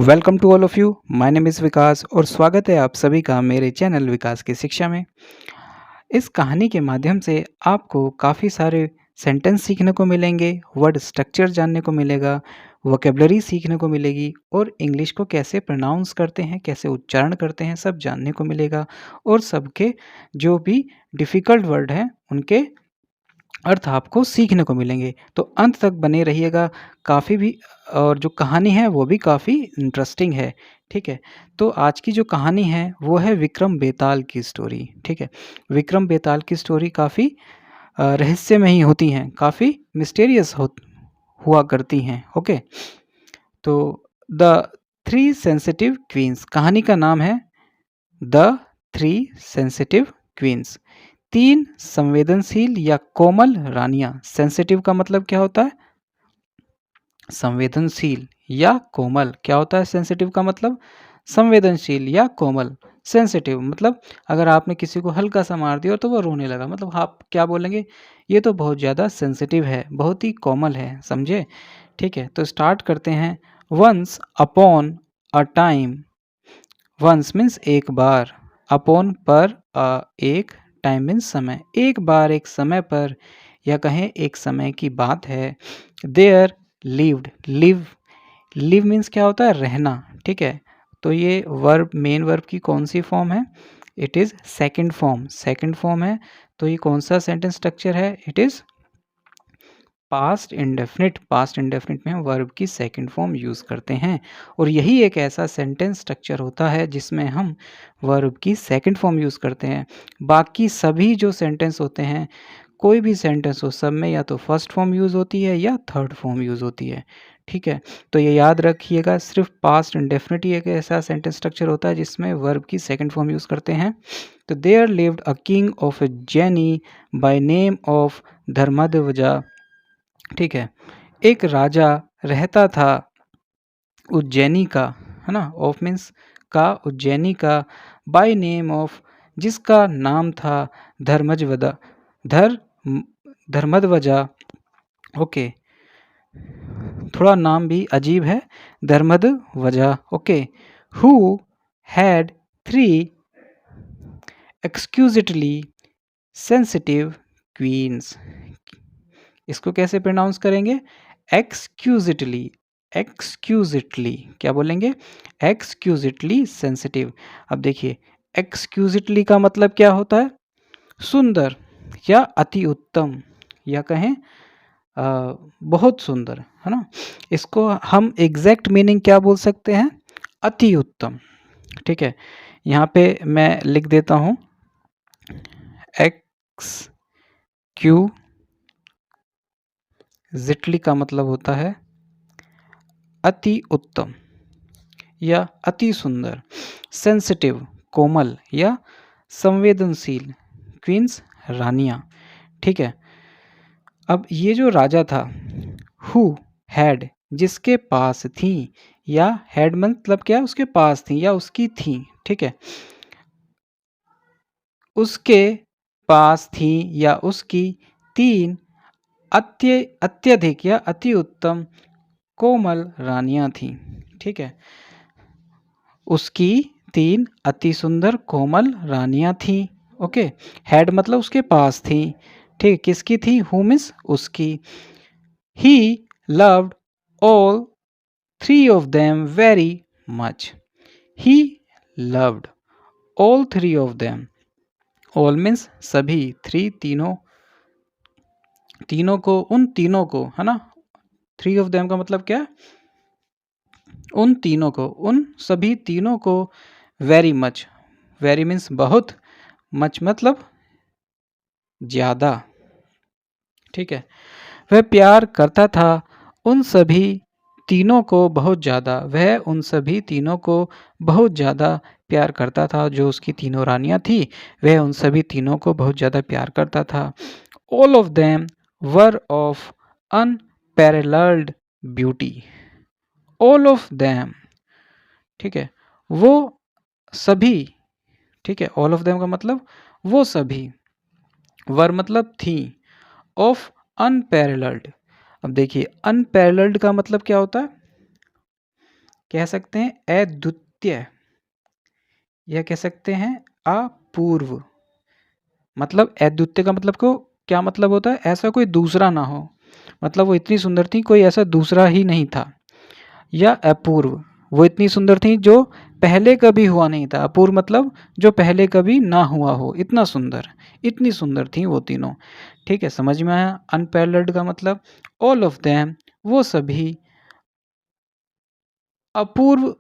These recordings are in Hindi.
Welcome to all of you. My name is Vikas और स्वागत है आप सभी का मेरे चैनल विकास की शिक्षा में। इस कहानी के माध्यम से आपको काफ़ी सारे सेंटेंस सीखने को मिलेंगे, वर्ड स्ट्रक्चर जानने को मिलेगा, वोकेबलरी सीखने को मिलेगी और इंग्लिश को कैसे प्रोनाउंस करते हैं, कैसे उच्चारण करते हैं, सब जानने को मिलेगा। और सबके जो भी डिफ़िकल्ट वर्ड हैं, उनके अर्थ आपको सीखने को मिलेंगे। तो अंत तक बने रहिएगा। काफ़ी भी और जो कहानी है वो भी काफ़ी इंटरेस्टिंग है, ठीक है? तो आज की जो कहानी है वो है विक्रम बेताल की स्टोरी, ठीक है? विक्रम बेताल की स्टोरी काफ़ी रहस्यमयी होती हैं, काफ़ी मिस्टीरियस हुआ करती हैं, ओके? तो द थ्री सेंसिटिव क्वींस कहानी का नाम है द थ्री सेंसिटिव क्वींस। 3 संवेदनशील या कोमल रानियाँ। सेंसिटिव का मतलब क्या होता है? संवेदनशील या कोमल। क्या होता है सेंसिटिव का मतलब? संवेदनशील या कोमल। सेंसिटिव मतलब अगर आपने किसी को हल्का सा मार दिया तो वो रोने लगा, मतलब आप क्या बोलेंगे? ये तो बहुत ज़्यादा सेंसिटिव है, बहुत ही कोमल है, समझे? ठीक है, तो स्टार्ट करते हैं। Once upon a time. Once means एक बार, अपॉन पर, एक, टाइम मीन्स समय, एक बार एक समय पर या कहें एक समय की बात है। देयर लिव्ड, लिव मीन्स क्या होता है? रहना, ठीक है? तो ये वर्ब, मेन वर्ब की कौन सी फॉर्म है? इट इज़ सेकंड फॉर्म है। तो ये कौन सा सेंटेंस स्ट्रक्चर है? इट इज़ पास्ट इंडेफिनिट में हम वर्ब की सेकंड फॉर्म यूज़ करते हैं और यही एक ऐसा सेंटेंस स्ट्रक्चर होता है जिसमें हम वर्ब की सेकंड फॉर्म यूज़ करते हैं। बाकी सभी जो सेंटेंस होते हैं, कोई भी सेंटेंस हो, सब में या तो फर्स्ट फॉर्म यूज़ होती है या थर्ड फॉर्म यूज़ होती है, ठीक है? तो ये याद रखिएगा, सिर्फ पास्ट इंडेफिनिट ही एक ऐसा सेंटेंस स्ट्रक्चर होता है जिसमें वर्ब की सेकंड फॉर्म यूज़ करते हैं। तो there lived a king of Jeni by name of Dharmadhwaja, ठीक है? एक राजा रहता था उज्जैनी का, है ना? ऑफ मीन्स का, उज्जैनी का, बाय नेम ऑफ जिसका नाम था धर्मध्वजा, धर धर्मध्वजा, ओके। थोड़ा नाम भी अजीब है, Dharmadhwaja, okay. Who had 3 exquisitely sensitive queens. इसको कैसे प्रोनाउंस करेंगे? एक्सक्यूजिटली, एक्सक्यूजिटली, क्या बोलेंगे? Exquisitely sensitive. अब देखिए, एक्सक्यूजिटली का मतलब क्या होता है? सुंदर या अति उत्तम या कहें बहुत सुंदर, है ना? इसको हम एग्जैक्ट मीनिंग क्या बोल सकते हैं? अति उत्तम, ठीक है? यहाँ पे मैं लिख देता हूँ, एक्सक्यूजिटली का मतलब होता है अति उत्तम या अति सुंदर। सेंसिटिव, कोमल या संवेदनशील। क्वींस, रानियाँ, ठीक है? अब ये जो राजा था, हु हैड, जिसके पास थी, या हैड मतलब क्या? उसके पास थी या उसकी थी, ठीक है? उसके पास थी या उसकी 3 अत्यधिक या अति उत्तम कोमल रानियाँ थीं, ठीक है? उसकी 3 अति सुंदर कोमल रानियाँ थीं, ओके। हैड मतलब उसके पास थी, ठीक। किसकी थी? हु मीन्स उसकी। He loved all 3 of them very much. He loved all 3 of them. All means सभी, 3 तीनों, तीनों को, उन तीनों को, है ना? 3 ऑफ देम का मतलब क्या? उन तीनों को, उन सभी तीनों को, वेरी मच, वेरी मीन्स बहुत, मच मतलब ज़्यादा, ठीक है? वह प्यार करता था उन सभी तीनों को बहुत ज़्यादा, वह उन सभी तीनों को बहुत ज़्यादा प्यार करता था। जो उसकी तीनों रानियाँ थी, वह उन सभी तीनों को बहुत ज़्यादा प्यार करता था। All of them were of unparalleled beauty. All of them, ठीक है? वो सभी, ठीक है? ऑल ऑफ देम का मतलब वो सभी, वर मतलब थी, ऑफ अनपैरेलल्ड। अब देखिए, अनपैरेलल्ड का मतलब क्या होता है? कह सकते हैं अद्वितीय, या कह सकते हैं अपूर्व। मतलब अद्वितीय का मतलब को क्या मतलब होता है? ऐसा कोई दूसरा ना हो, मतलब वो इतनी सुंदर थी कोई ऐसा दूसरा ही नहीं था। या अपूर्व, वो इतनी सुंदर थी जो पहले कभी हुआ नहीं था। अपूर्व मतलब जो पहले कभी ना हुआ हो, इतना सुंदर, इतनी सुंदर थी वो तीनों। ठीक है, समझ में आया? अनपैरेलल्ड का मतलब ऑल ऑफ देम, वो सभी अपूर्व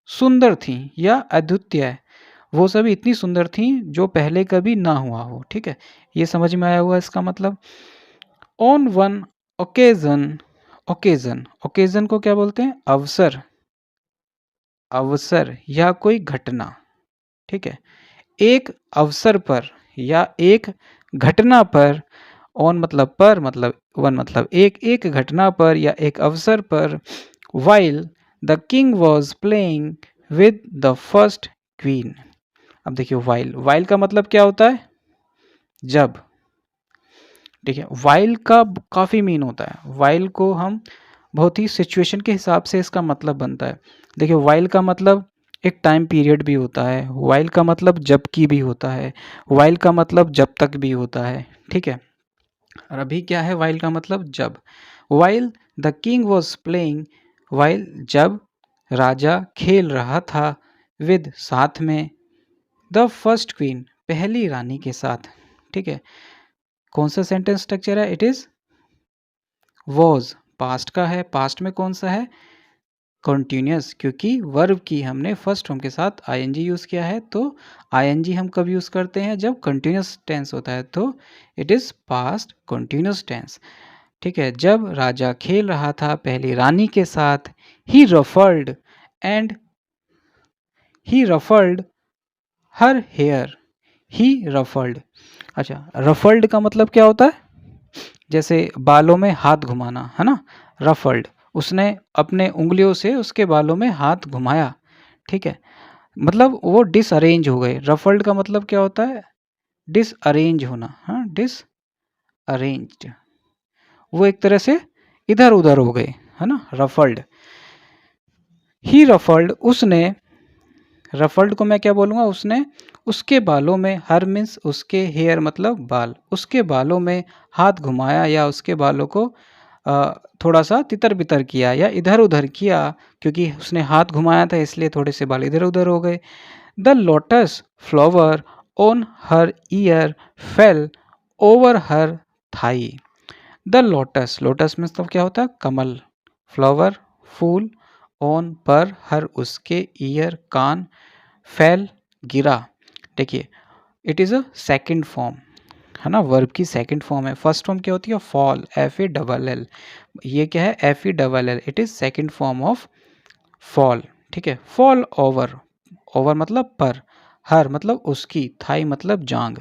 सुंदर थी या अद्वितीय, वो सभी इतनी सुंदर थी जो पहले कभी ना हुआ हो। ठीक है, ये समझ में आया हुआ इसका मतलब। On one occasion, occasion, occasion को क्या बोलते हैं? अवसर, अवसर या कोई घटना। ठीक है, एक अवसर पर या एक घटना पर, ऑन मतलब पर, मतलब वन मतलब एक, एक घटना पर या एक अवसर पर, while the king was playing with the first queen. अब देखिए वाइल, वाइल का मतलब क्या होता है? जब। देखिए वाइल का काफ़ी मीन होता है, वाइल को हम बहुत ही सिचुएशन के हिसाब से इसका मतलब बनता है। देखिए वाइल का मतलब एक टाइम पीरियड भी होता है, वाइल का मतलब जब की भी होता है, वाइल का मतलब जब तक भी होता है। ठीक है, और अभी क्या है वाइल का मतलब? जब। While the king was playing, while जब राजा खेल रहा था, विद साथ में, द फर्स्ट क्वीन पहली रानी के साथ। ठीक है, कौन सा सेंटेंस स्ट्रक्चर है? इट इज वॉज, पास्ट का है, पास्ट में कौन सा है? कंटिन्यूस, क्योंकि वर्ब की हमने फर्स्ट फॉर्म के साथ आईएनजी यूज़ किया है। तो आईएनजी हम कब यूज़ करते हैं? जब कंटिन्यूस टेंस होता है, तो it is past continuous tense. ठीक है, जब राजा खेल रहा था पहली रानी के साथ, he ruffled and he ruffled her hair, he ruffled. अच्छा, रफल्ड का मतलब क्या होता है? जैसे बालों में हाथ घुमाना, है ना? रफल्ड, उसने अपने उंगलियों से उसके बालों में हाथ घुमाया। ठीक है, मतलब वो डिसअरेंज हो गए। रफल्ड का मतलब क्या होता है? डिसअरेंज होना। हाँ, डिसअरेंज्ड, वो एक तरह से इधर उधर हो गए, है ना? रफल्ड, ही रफल्ड, उसने, रफल्ड को मैं क्या बोलूँगा? उसने उसके बालों में, हर मीन्स उसके हेयर मतलब बाल, उसके बालों में हाथ घुमाया या उसके बालों को थोड़ा सा तितर बितर किया या इधर उधर किया, क्योंकि उसने हाथ घुमाया था इसलिए थोड़े से बाल इधर उधर हो गए। The lotus flower on her ear fell over her thigh. The lotus, lotus means तो क्या होता है? कमल, फ्लावर फूल, ऑन पर हर उसके, ईयर कान, फेल गिरा। देखिए it is a second form, है ना? वर्ब की सेकंड फॉर्म है। फर्स्ट फॉर्म क्या होती है? Fall, F A double L, ये क्या है? F E double L, it is second form of fall. ठीक है, फॉल ओवर, ओवर मतलब पर, हर मतलब उसकी, थाई मतलब जांग।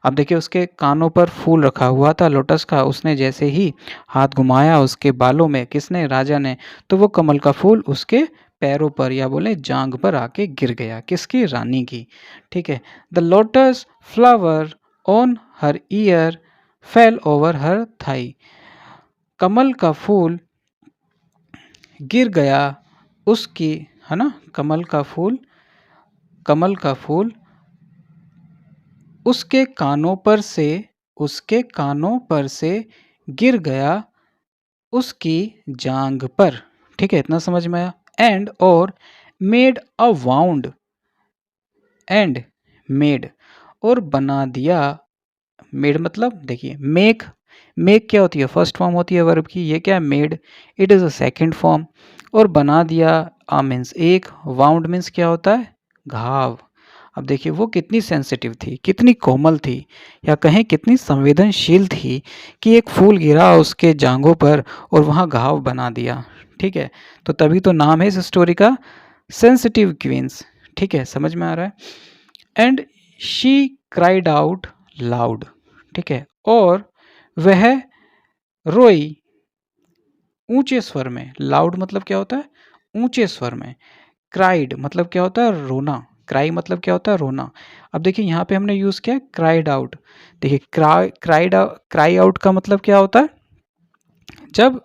अब देखिए उसके कानों पर फूल रखा हुआ था लोटस का, उसने जैसे ही हाथ घुमाया उसके बालों में, किसने? राजा ने, तो वो कमल का फूल उसके पैरों पर या बोले जांग पर आके गिर गया। किसकी? रानी की। ठीक है, the lotus flower on her ear fell over her thigh, कमल का फूल गिर गया उसकी, है ना? कमल का फूल, कमल का फूल उसके कानों पर से, उसके कानों पर से गिर गया उसकी जांग पर। ठीक है, इतना समझ में आया? एंड और made a wound, and made और बना दिया, मेड मतलब देखिए मेक, मेक क्या होती है? फर्स्ट फॉर्म होती है वर्ब की, ये क्या है? Made, it is a second form. और बना दिया, आ मीन्स एक, वाउंड मीन्स क्या होता है? घाव। अब देखिए वो कितनी सेंसिटिव थी, कितनी कोमल थी, या कहें कितनी संवेदनशील थी कि एक फूल गिरा उसके जांघों पर और वहाँ घाव बना दिया। ठीक है, तो तभी तो नाम है इस स्टोरी का सेंसिटिव क्वींस। ठीक है, समझ में आ रहा है? And she cried out loud. ठीक है, और वह रोई ऊंचे स्वर में। लाउड मतलब क्या होता है? ऊंचे स्वर में। क्राइड मतलब क्या होता है? रोना। क्राई मतलब क्या होता है? रोना। अब देखिए यहाँ पे हमने यूज़ किया क्राइड आउट। देखिए क्राई आउट का मतलब क्या होता है? जब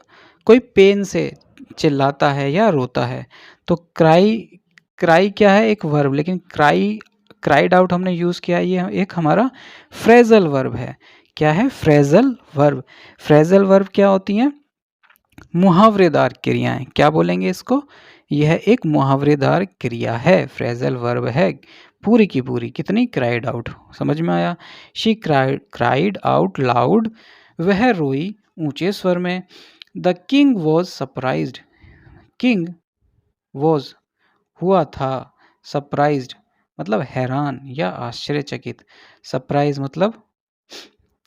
कोई पेन से चिल्लाता है या रोता है, तो क्राई क्या है? एक वर्ब, लेकिन क्राइड आउट हमने यूज़ किया है, ये एक हमारा फ्रेजल वर्ब है। क्या है? Phrasal verb. फ्रेजल वर्ब क्या होती हैं? मुहावरेदार क्रियाएं। क्या बोलेंगे इसको? यह एक मुहावरेदार क्रिया है, फ्रेजल वर्ब है, पूरी की पूरी। कितनी? Cried out. समझ में आया? शी क्राइड आउट लाउड, वह रोई ऊंचे स्वर में। The king was surprised, king was हुआ था, सरप्राइज्ड मतलब हैरान या आश्चर्यचकित। सरप्राइज मतलब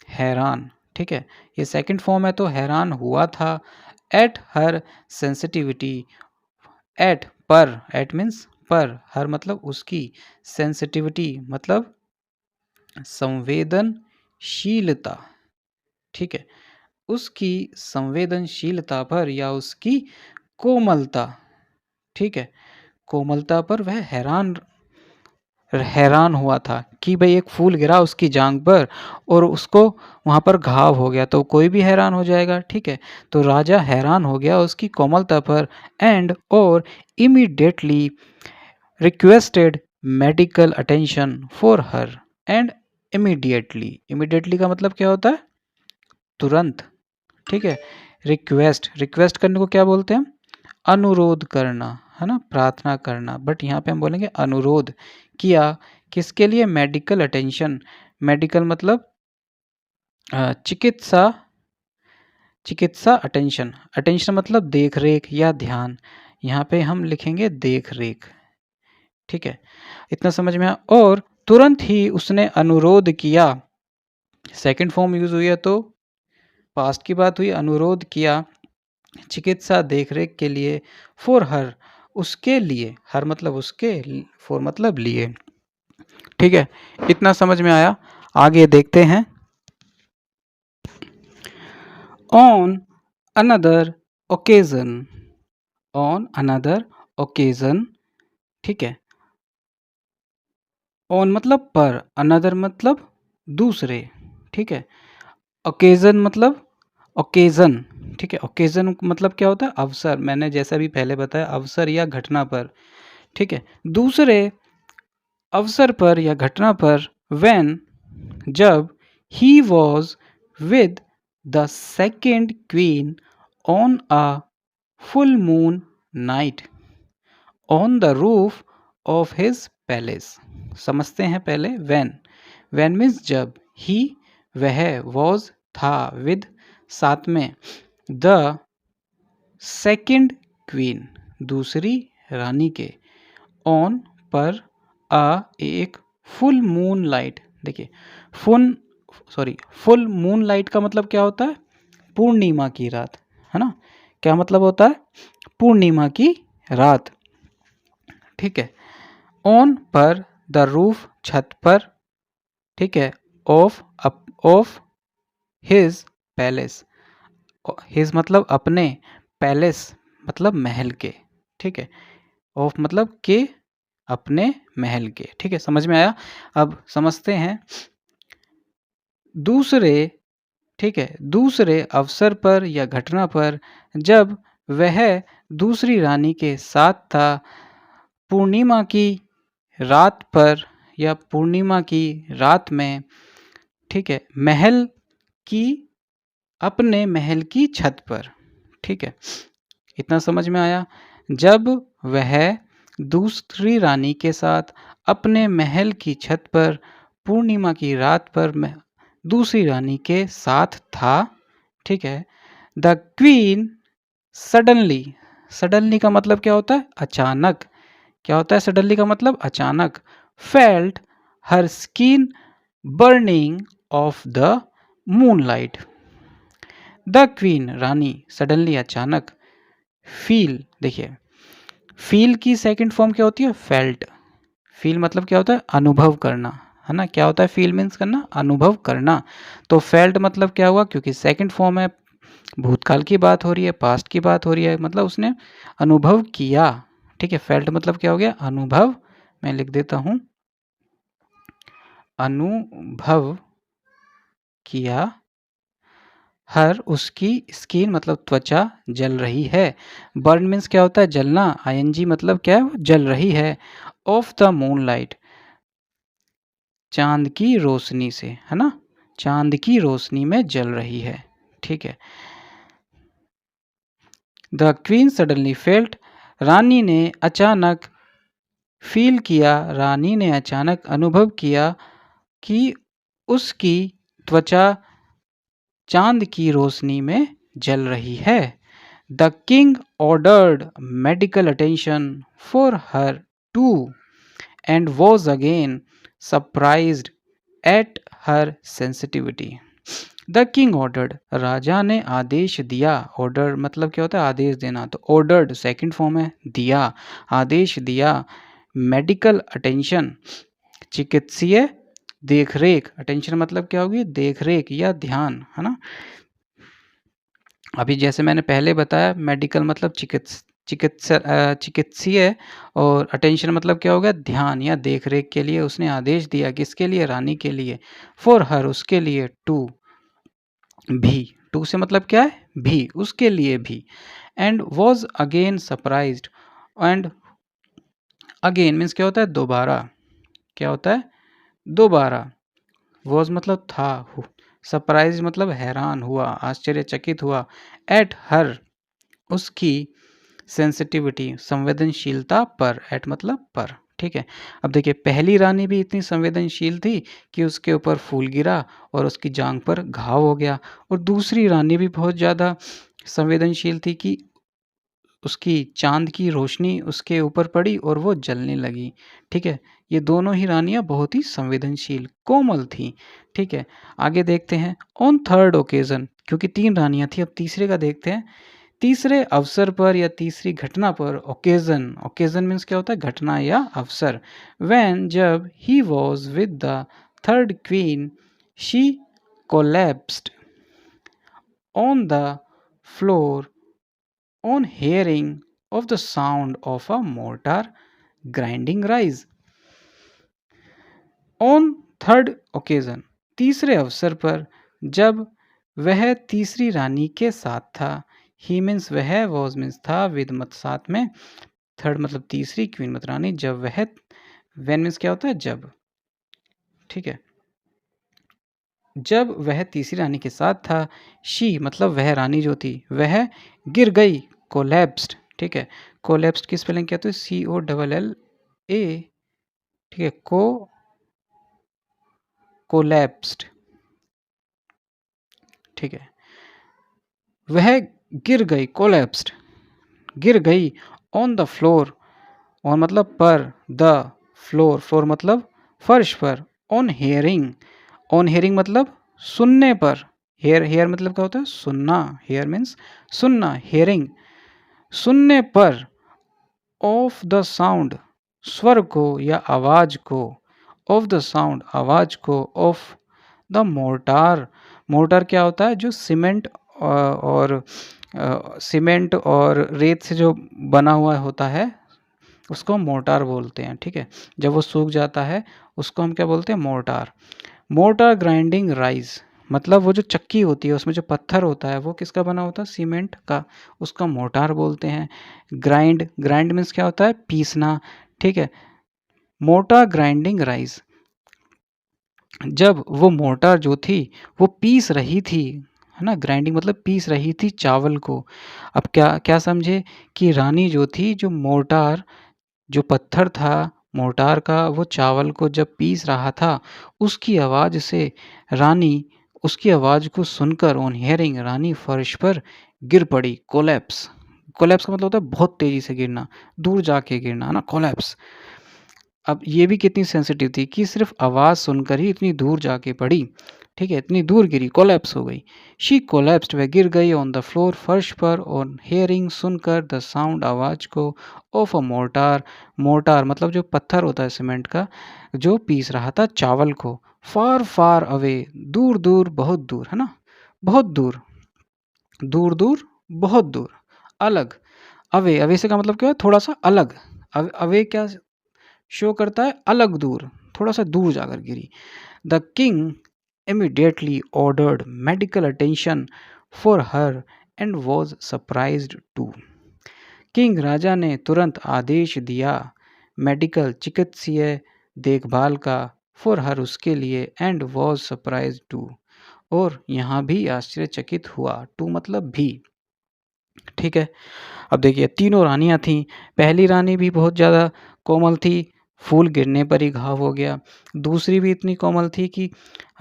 हैरान, ठीक है। ये सेकंड फॉर्म है तो हैरान हुआ था। एट हर सेंसिटिविटी, एट पर, एट मीन्स पर, हर मतलब उसकी, सेंसिटिविटी मतलब संवेदनशीलता, ठीक है। उसकी संवेदनशीलता पर या उसकी कोमलता, ठीक है, कोमलता पर वह हैरान हुआ था कि भाई एक फूल गिरा उसकी जांघ पर और उसको वहाँ पर घाव हो गया, तो कोई भी हैरान हो जाएगा, ठीक है। तो राजा हैरान हो गया उसकी कोमलता पर। एंड और immediately requested medical attention for her. And immediately, immediately का मतलब क्या होता है? तुरंत, ठीक है। रिक्वेस्ट करने को क्या बोलते हैं? अनुरोध करना, है ना, प्रार्थना करना। बट यहाँ पे हम बोलेंगे अनुरोध किया, किसके लिए? Medical attention. मेडिकल मतलब चिकित्सा, चिकित्सा अटेंशन, अटेंशन मतलब देख रेख या ध्यान। यहाँ पे हम लिखेंगे देख रेख, ठीक है। इतना समझ में आया? और तुरंत ही उसने अनुरोध किया, सेकंड फॉर्म यूज हुई है तो पास्ट की बात हुई, अनुरोध किया चिकित्सा देखरेख के लिए। फॉर हर, उसके लिए, हर मतलब उसके, फॉर मतलब लिए, ठीक है। इतना समझ में आया? आगे देखते हैं। On another occasion, on another occasion, ठीक है। ऑन मतलब पर, अनदर मतलब दूसरे, ठीक है। ओकेजन मतलब ओकेजन, ठीक है। ओकेजन मतलब क्या होता है? अवसर। मैंने जैसा भी पहले बताया, अवसर या घटना पर, ठीक है, दूसरे अवसर पर या घटना पर। व्हेन, जब, he was with the second queen on a full moon night on the roof of his palace. समझते हैं पहले। व्हेन मीन्स जब, ही वह, वॉज था, विद साथ में, द सेकेंड क्वीन दूसरी रानी के, ऑन पर, आ एक, फुल मून लाइट। देखिए फुल मून लाइट का मतलब क्या होता है? पूर्णिमा की रात, है ना। क्या मतलब होता है? पूर्णिमा की रात, ठीक है। ऑन पर, द रूफ छत पर, ठीक है। ऑफ हिज पैलेस, हिज मतलब अपने, पैलेस मतलब महल के, ठीक है। ऑफ मतलब के, अपने महल के, ठीक है। समझ में आया? अब समझते हैं दूसरे, ठीक है, दूसरे अवसर पर या घटना पर, जब वह दूसरी रानी के साथ था, पूर्णिमा की रात पर या पूर्णिमा की रात में, ठीक है, महल की, अपने महल की छत पर, ठीक है। इतना समझ में आया? जब वह दूसरी रानी के साथ अपने महल की छत पर पूर्णिमा की रात पर दूसरी रानी के साथ था, ठीक है। द क्वीन सडनली, सडनली का मतलब क्या होता है? अचानक। क्या होता है सडनली का मतलब? अचानक। Felt her skin burning of the moonlight. The queen Rani suddenly अचानक, फील, देखिए फील की सेकंड फॉर्म क्या होती है? फेल्ट। फील मतलब क्या होता है? अनुभव करना, है ना। क्या होता है फील मीन्स? करना, अनुभव करना। तो फेल्ट मतलब क्या हुआ? क्योंकि सेकंड फॉर्म है, भूतकाल की बात हो रही है, पास्ट की बात हो रही है, मतलब उसने अनुभव किया, ठीक है। फेल्ट मतलब क्या हो गया? अनुभव। मैं लिख देता हूं, अनुभव किया हर उसकी स्किन मतलब त्वचा जल रही है। बर्न मीन्स क्या होता है? जलना। आईएनजी मतलब क्या है? वो जल रही है। ऑफ द मूनलाइट, चांद की रोशनी से, है ना? चांद की रोशनी में जल रही है। ठीक है। द क्वीन सडनली फेल्ट, रानी ने अचानक फील किया, रानी ने अचानक अनुभव किया कि उसकी त्वचा चांद की रोशनी में जल रही है। The king ordered medical attention for her too and was again surprised at her sensitivity. The king ordered, राजा ने आदेश दिया। ऑर्डर मतलब क्या होता है? आदेश देना। तो ऑर्डर्ड सेकंड फॉर्म है दिया, आदेश दिया। मेडिकल अटेंशन, चिकित्सीय देखरेख। अटेंशन मतलब क्या होगी? देखरेख या ध्यान, है ना? अभी जैसे मैंने पहले बताया, मेडिकल मतलब चिकित्सीय, और अटेंशन मतलब क्या होगा? ध्यान या देखरेख के लिए उसने आदेश दिया। किसके लिए? रानी के लिए। फॉर हर, उसके लिए। टू, भी। टू से मतलब क्या है? भी, उसके लिए भी। And was again surprised, and again means क्या होता है? दोबारा। क्या होता है? दोबारा। वॉज मतलब था, सरप्राइज मतलब हैरान हुआ, आश्चर्यचकित हुआ। एट हर, उसकी सेंसिटिविटी संवेदनशीलता पर। एट मतलब पर। ठीक है। अब देखिए, पहली रानी भी इतनी संवेदनशील थी कि उसके ऊपर फूल गिरा और उसकी जांग पर घाव हो गया, और दूसरी रानी भी बहुत ज़्यादा संवेदनशील थी कि उसकी चांद की रोशनी उसके ऊपर पड़ी और वो जलने लगी। ठीक है। ये दोनों ही रानियां बहुत ही संवेदनशील, कोमल थी। ठीक है। आगे देखते हैं। ऑन थर्ड ओकेजन, क्योंकि तीन रानियां थी, अब तीसरे का देखते हैं। तीसरे अवसर पर या तीसरी घटना पर। ओकेजन, ओकेजन मीन्स क्या होता है? घटना या अवसर। व्हेन, जब he was with the third queen, she collapsed on the floor on hearing of the sound of a mortar grinding rice. On third occasion, तीसरे अवसर पर, जब वह तीसरी रानी के साथ था। ही मीन्स वह, वॉज मीन्स था, विद मत साथ में, थर्ड मतलब तीसरी, क्वीन मत रानी। जब वह, वेन मीन्स क्या होता है? जब। ठीक है। जब वह तीसरी रानी के साथ था, शी मतलब वह रानी जो थी, वह गिर गई। कोलैप्स्ड। ठीक है। कोलैप्स्ड की स्पेलिंग क्या होती है? COLLA। ठीक है। कोलैप्स्ड। ठीक है। वह गिर गई, कोलैप्स्ड, गिर गई। ऑन द फ्लोर, ऑन मतलब पर, द फ्लोर, फ्लोर मतलब फर्श पर। ऑन हेयरिंग, ऑन हेयरिंग मतलब सुनने पर। हेयर, हेयर मतलब क्या होता है? सुनना। हेयर मीन्स सुनना, हेयरिंग सुनने पर। ऑफ द साउंड, स्वर को या आवाज को। ऑफ द साउंड, आवाज को। ऑफ द मोर्टार, मोर्टार क्या होता है? जो सीमेंट और सीमेंट और रेत से जो बना हुआ होता है, उसको हम मोर्टार बोलते हैं। ठीक है। जब वो सूख जाता है, उसको हम क्या बोलते हैं? मोर्टार। मोर्टार ग्राइंडिंग राइस, मतलब वो जो चक्की होती है उसमें जो पत्थर होता है वो किसका बना होता है? सीमेंट का। उसका मोर्टार बोलते हैं। ग्राइंड, ग्राइंड मीन्स क्या होता है? पीसना। ठीक है। मोर्टार ग्राइंडिंग राइस, जब वो मोर्टार जो थी वो पीस रही थी, है ना? ग्राइंडिंग मतलब पीस रही थी चावल को। अब क्या क्या समझे? कि रानी जो थी, जो मोर्टार, जो पत्थर था मोर्टार का, वो चावल को जब पीस रहा था, उसकी आवाज़ से रानी, उसकी आवाज़ को सुनकर, ऑन हियरिंग, रानी फर्श पर गिर पड़ी। कोलैप्स, कोलैप्स का मतलब होता है बहुत तेज़ी से गिरना, दूर जाके गिरना, है ना? कोलैप्स। अब ये भी कितनी सेंसिटिव थी कि सिर्फ आवाज़ सुनकर ही इतनी दूर जाके पड़ी। ठीक है। इतनी दूर गिरी, कोलैप्स हो गई। शी कोलैप्स्ड, वह गिर गई। ऑन द फ्लोर, फर्श पर। ऑन हेयरिंग, सुनकर। द साउंड, आवाज़ को। ऑफ अ मोर्टार, मोर्टार मतलब जो पत्थर होता है सीमेंट का, जो पीस रहा था चावल को। फार फार अवे, दूर दूर, बहुत दूर, है ना? बहुत दूर, दूर दूर, बहुत दूर। अलग, अवे, अवे से का मतलब क्या है? थोड़ा सा अलग। अवे क्या शो करता है? अलग, दूर, थोड़ा सा दूर जाकर गिरी। The king immediately ordered medical attention for her and was surprised too. King राजा ने तुरंत आदेश दिया मेडिकल चिकित्सीय देखभाल का फॉर हर उसके लिए एंड वॉज सरप्राइज टू और यहाँ भी आश्चर्यचकित हुआ टू मतलब भी। ठीक है, अब देखिए तीनों रानियाँ थीं। पहली रानी भी बहुत ज़्यादा कोमल थी, फूल गिरने पर ही घाव हो गया। दूसरी भी इतनी कोमल थी कि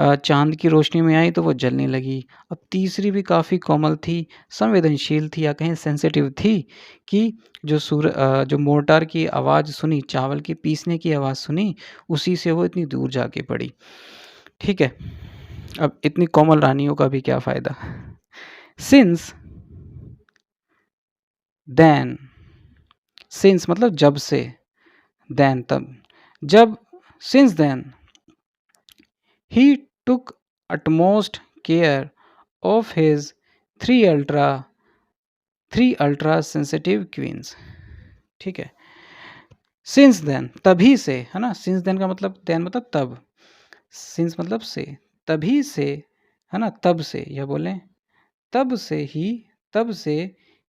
चाँद की रोशनी में आई तो वो जलने लगी। अब तीसरी भी काफ़ी कोमल थी, संवेदनशील थी या कहें सेंसिटिव थी कि जो मोर्टार की आवाज़ सुनी, चावल के पीसने की आवाज़ सुनी, उसी से वो इतनी दूर जाके पड़ी। ठीक है, अब इतनी कोमल रानियों का भी क्या फ़ायदा। सिंस देन, सिंस मतलब जब से, देन तब, जब since then he took utmost care of his three ultra sensitive queens। ठीक है, सिंस देन तभी से, है ना, सिंस देन का मतलब देन मतलब तब, सिंस मतलब से, तभी से, है ना, तब से, या बोलें तब से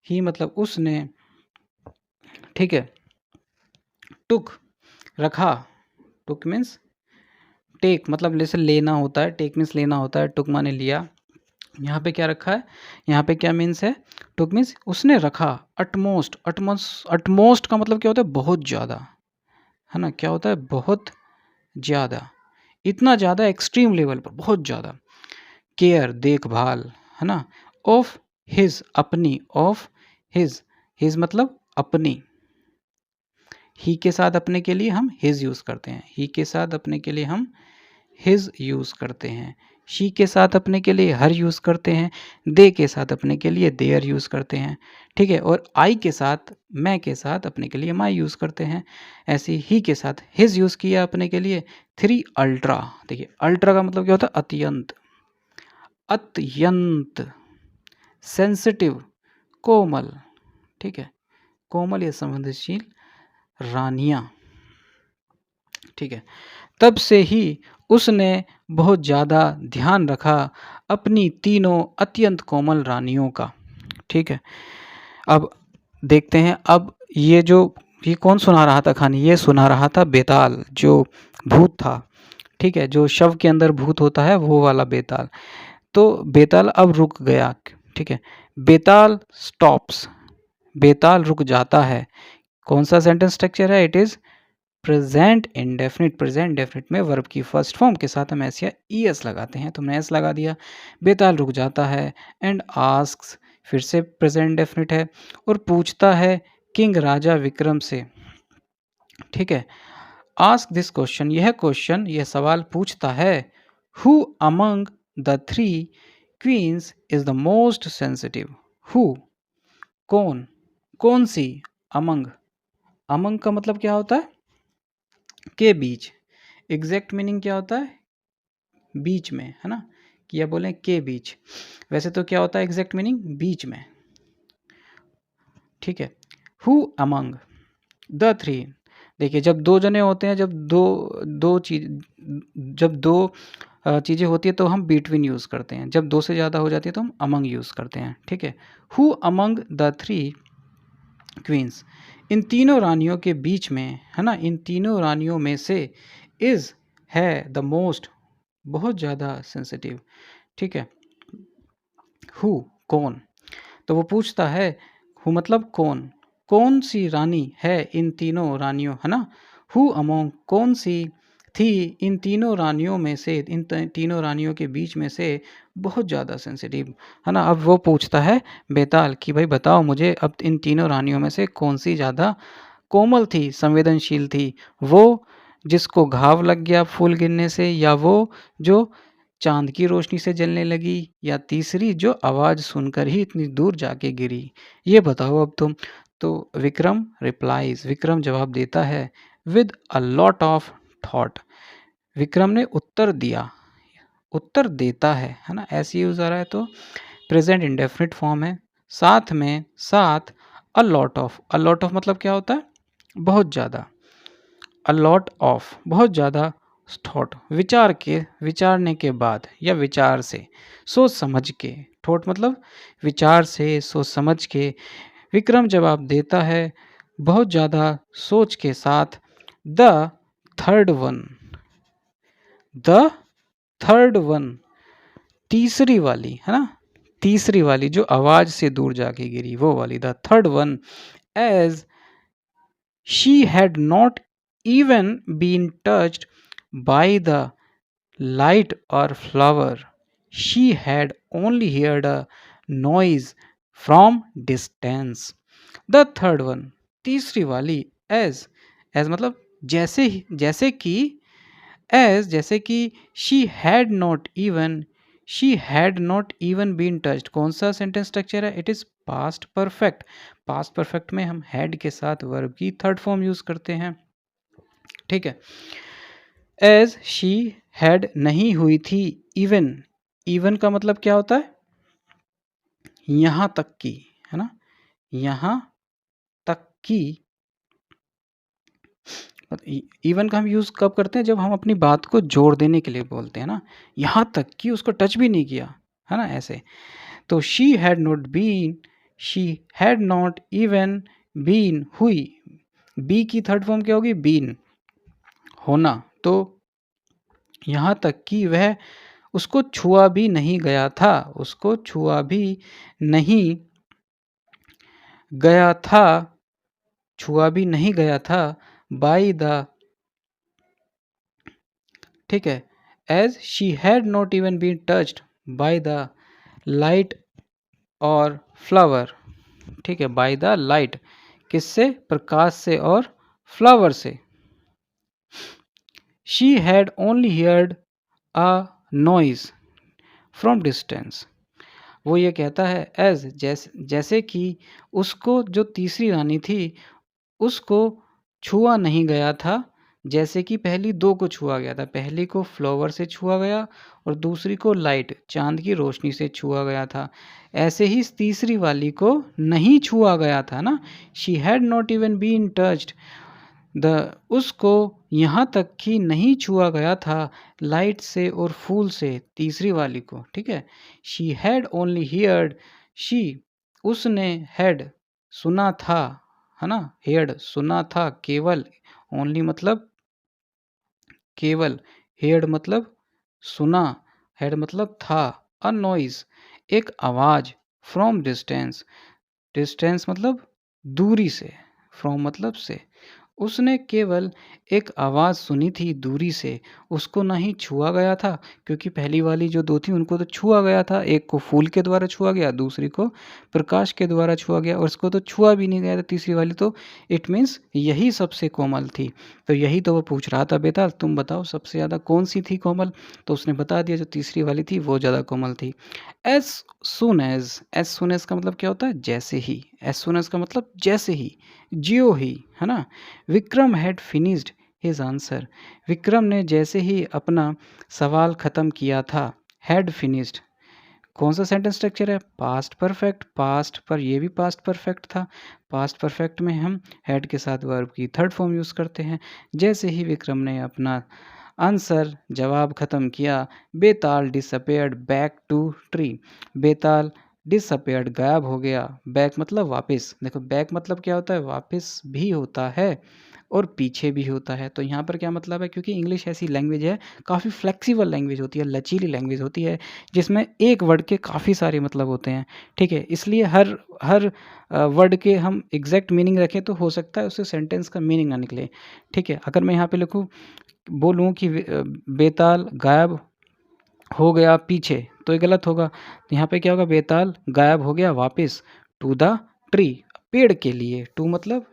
ही मतलब उसने, ठीक है, टुक रखा, टुक मीन्स टेक मतलब जैसे लेना होता है, टेक मीन्स लेना होता है, टुक माने लिया। यहाँ पे क्या रखा है, यहाँ पे क्या मीन्स है, टुक मीन्स उसने रखा, अटमोस्ट, अटमोस्ट का मतलब क्या होता है, बहुत ज़्यादा, है ना, क्या होता है, बहुत ज़्यादा, इतना ज़्यादा एक्सट्रीम लेवल पर, बहुत ज़्यादा, केयर देखभाल, है ना, ऑफ हिज अपनी, ऑफ हिज मतलब अपनी, ही के साथ अपने के लिए हम हिज यूज़ करते हैं, ही के साथ अपने के लिए हम हिज यूज़ करते हैं, शी के साथ अपने के लिए हर यूज़ करते हैं, दे के साथ अपने के लिए देयर यूज़ करते हैं। ठीक है, और आई के साथ, मैं के साथ अपने के लिए माई यूज़ करते हैं। ऐसे ही के साथ हिज यूज़ किया अपने के लिए। थ्री अल्ट्रा, देखिए अल्ट्रा का मतलब क्या होता है, अत्यंत, अत्यंत सेंसिटिव, कोमल, ठीक है, कोमल या संवेदनशील रानियाँ। ठीक है, तब से ही उसने बहुत ज़्यादा ध्यान रखा अपनी तीनों अत्यंत कोमल रानियों का। ठीक है, अब देखते हैं, अब ये कौन सुना रहा था कहानी, ये सुना रहा था बेताल, जो भूत था। ठीक है, जो शव के अंदर भूत होता है वो वाला बेताल। तो बेताल अब रुक गया। ठीक है, बेताल स्टॉप्स, बेताल रुक जाता है। कौन सा सेंटेंस स्ट्रक्चर है, it is present indefinite. Present indefinite में वर्ब की फर्स्ट फॉर्म के साथ हम एस या ई एस लगाते हैं, तो हमने एस लगा दिया। बेताल रुक जाता है एंड आस्क्स, फिर से प्रेजेंट इंडेफिनिट है, और पूछता है किंग राजा विक्रम से। ठीक है, आस्क दिस क्वेश्चन, यह सवाल पूछता है, who among the three queens is the most sensitive. Who कौन, कौन सी, अमंग, अमंग का मतलब क्या होता है, के बीच, एग्जैक्ट मीनिंग क्या होता है, बीच में, है ना, कि या बोलें के बीच, वैसे तो क्या होता है एग्जैक्ट मीनिंग, बीच में। ठीक है, हु अमंग द थ्री, देखिए जब दो जने होते हैं, जब दो चीज़ें होती है तो हम बिटवीन यूज़ करते हैं, जब दो से ज़्यादा हो जाती है तो हम अमंग यूज़ करते हैं। ठीक है, who among the three queens, इन तीनों रानियों के बीच में, है ना, इन तीनों रानियों में से इज़ है द मोस्ट, बहुत ज़्यादा सेंसिटिव। ठीक है, हु कौन, तो वो पूछता है, हु मतलब कौन, कौन सी रानी है इन तीनों रानियों, है ना, हु अमोंग कौन सी थी इन तीनों रानियों में से, इन तीनों रानियों के बीच में से बहुत ज़्यादा सेंसिटिव, है ना। अब वो पूछता है बेताल कि भाई बताओ मुझे, अब इन तीनों रानियों में से कौन सी ज़्यादा कोमल थी, संवेदनशील थी, वो जिसको घाव लग गया फूल गिरने से, या वो जो चाँद की रोशनी से जलने लगी, या तीसरी जो आवाज़ सुनकर ही इतनी दूर जाके गिरी, ये बताओ अब तुम। तो विक्रम रिप्लाइज़, विक्रम जवाब देता है with a lot of thought, Vikram ने उत्तर दिया, उत्तर देता है ना, ऐसे यूज़ आ रहा है तो प्रेजेंट इंडेफिनिट फॉर्म है, साथ में साथ अ लॉट ऑफ मतलब क्या होता है, बहुत ज़्यादा, अ लॉट ऑफ बहुत ज़्यादा, थॉट विचारने के बाद या विचार से, सोच समझ के, थॉट मतलब विचार से, सोच समझ के विक्रम जवाब देता है बहुत ज़्यादा सोच के साथ। The third one, the third one, तीसरी वाली, है ना? तीसरी वाली जो आवाज़ से दूर जाके गिरी वो वाली, the third one, as she had not even been touched by the light or flower. She had only heard a noise from distance. The third one, तीसरी वाली, as मतलब जैसे कि जैसे कि she had not even been touched। कौन सा सेंटेंस स्ट्रक्चर है? It is past perfect. Past perfect में हम हैड के साथ वर्ब की थर्ड फॉर्म यूज करते हैं, ठीक है। एज शी हैड नहीं हुई थी, इवन, इवन का मतलब क्या होता है? यहां तक की, है ना? यहां तक की, इवन का हम यूज कब करते हैं? जब हम अपनी बात को जोड़ देने के लिए बोलते हैं ना, यहां तक कि उसको टच भी नहीं किया, है ना, ऐसे। तो she had not even been हुई, बी की थर्ड फॉर्म क्या होगी? बीन, होना। तो यहां तक कि वह उसको छुआ भी नहीं गया था, उसको छुआ भी नहीं गया था, छुआ भी नहीं गया था, बाई द, ठीक है, as she had not even been touched by the light और फ्लावर, ठीक है, बाय द लाइट, किससे? प्रकाश से और फ्लावर से। She had only heard a noise from distance. वो ये कहता है जैसे कि उसको, जो तीसरी रानी थी, उसको छुआ नहीं गया था, जैसे कि पहली दो को छुआ गया था। पहली को फ्लावर से छुआ गया और दूसरी को लाइट, चांद की रोशनी से छुआ गया था। ऐसे ही इस तीसरी वाली को नहीं छुआ गया था ना, she had not even been touched the, उसको यहाँ तक कि नहीं छुआ गया था लाइट से और फूल से, तीसरी वाली को, ठीक है। She had only heard, she, उसने, हैड सुना था, है ना, हेड सुना था, केवल, ओनली मतलब केवल, हेड मतलब सुना, हेड मतलब था, अ नॉइज एक आवाज, फ्रॉम डिस्टेंस, डिस्टेंस मतलब दूरी से, फ्रॉम मतलब से, उसने केवल एक आवाज़ सुनी थी दूरी से, उसको ना ही छुआ गया था, क्योंकि पहली वाली जो दो थी उनको तो छुआ गया था, एक को फूल के द्वारा छुआ गया, दूसरी को प्रकाश के द्वारा छुआ गया, और उसको तो छुआ भी नहीं गया था तीसरी वाली, तो इट मीन्स यही सबसे कोमल थी। तो यही तो वो पूछ रहा था, बेटा तुम बताओ सबसे ज़्यादा कौन सी थी कोमल? तो उसने बता दिया जो तीसरी वाली थी वो ज़्यादा कोमल थी। एज एज सुन एज का मतलब क्या होता है? जैसे ही। एज सुन एज का मतलब जैसे ही, ज्यों ही, है ना। Vikram had finished his answer, Vikram ने जैसे ही अपना सवाल ख़त्म किया था, हैड फिनिश्ड, कौन सा सेंटेंस स्ट्रक्चर है? पास्ट परफेक्ट, पास्ट पर ये भी पास्ट परफेक्ट था। पास्ट परफेक्ट में हम हैड के साथ वर्ब की थर्ड फॉर्म यूज़ करते हैं। जैसे ही विक्रम ने अपना आंसर, जवाब ख़त्म किया, Betaal disappeared back to tree, Betaal disappeared गायब हो गया, बैक मतलब वापस, देखो बैक मतलब क्या होता है? वापस भी होता है और पीछे भी होता है। तो यहाँ पर क्या मतलब है? क्योंकि इंग्लिश ऐसी लैंग्वेज है, काफ़ी फ्लेक्सिबल लैंग्वेज होती है, लचीली लैंग्वेज होती है, जिसमें एक वर्ड के काफ़ी सारे मतलब होते हैं, ठीक है। इसलिए हर हर वर्ड के हम एग्जैक्ट मीनिंग रखें तो हो सकता है उससे सेंटेंस का मीनिंग ना निकले, ठीक है। अगर मैं यहाँ पे लिखूँ, बोलूँ कि बेताल गायब हो गया पीछे, तो ये गलत होगा। तो यहाँ पे क्या होगा? बेताल गायब हो गया वापस, टू द ट्री, पेड़ के लिए, टू मतलब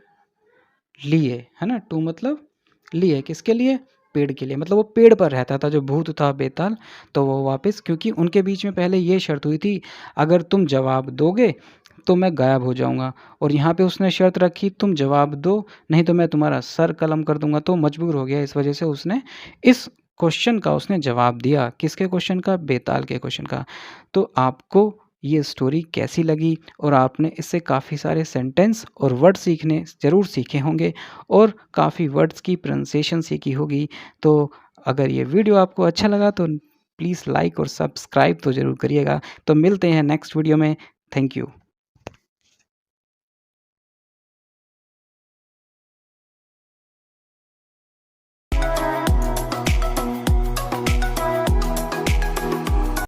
लिए, है ना, टू मतलब लिए, किसके लिए? पेड़ के लिए, मतलब वो पेड़ पर रहता था जो भूत था बेताल, तो वो वापस, क्योंकि उनके बीच में पहले ये शर्त हुई थी, अगर तुम जवाब दोगे तो मैं गायब हो जाऊंगा, और यहाँ पे उसने शर्त रखी तुम जवाब दो, नहीं तो मैं तुम्हारा सर कलम कर दूंगा, तो मजबूर हो गया, इस वजह से उसने इस क्वेश्चन का उसने जवाब दिया। किसके क्वेश्चन का? बेताल के क्वेश्चन का। तो आपको ये स्टोरी कैसी लगी? और आपने इससे काफ़ी सारे सेंटेंस और वर्ड सीखने ज़रूर सीखे होंगे और काफ़ी वर्ड्स की प्रोनाउंसिएशन सीखी होगी। तो अगर ये वीडियो आपको अच्छा लगा तो प्लीज़ लाइक और सब्सक्राइब तो ज़रूर करिएगा। तो मिलते हैं नेक्स्ट वीडियो में। Thank you.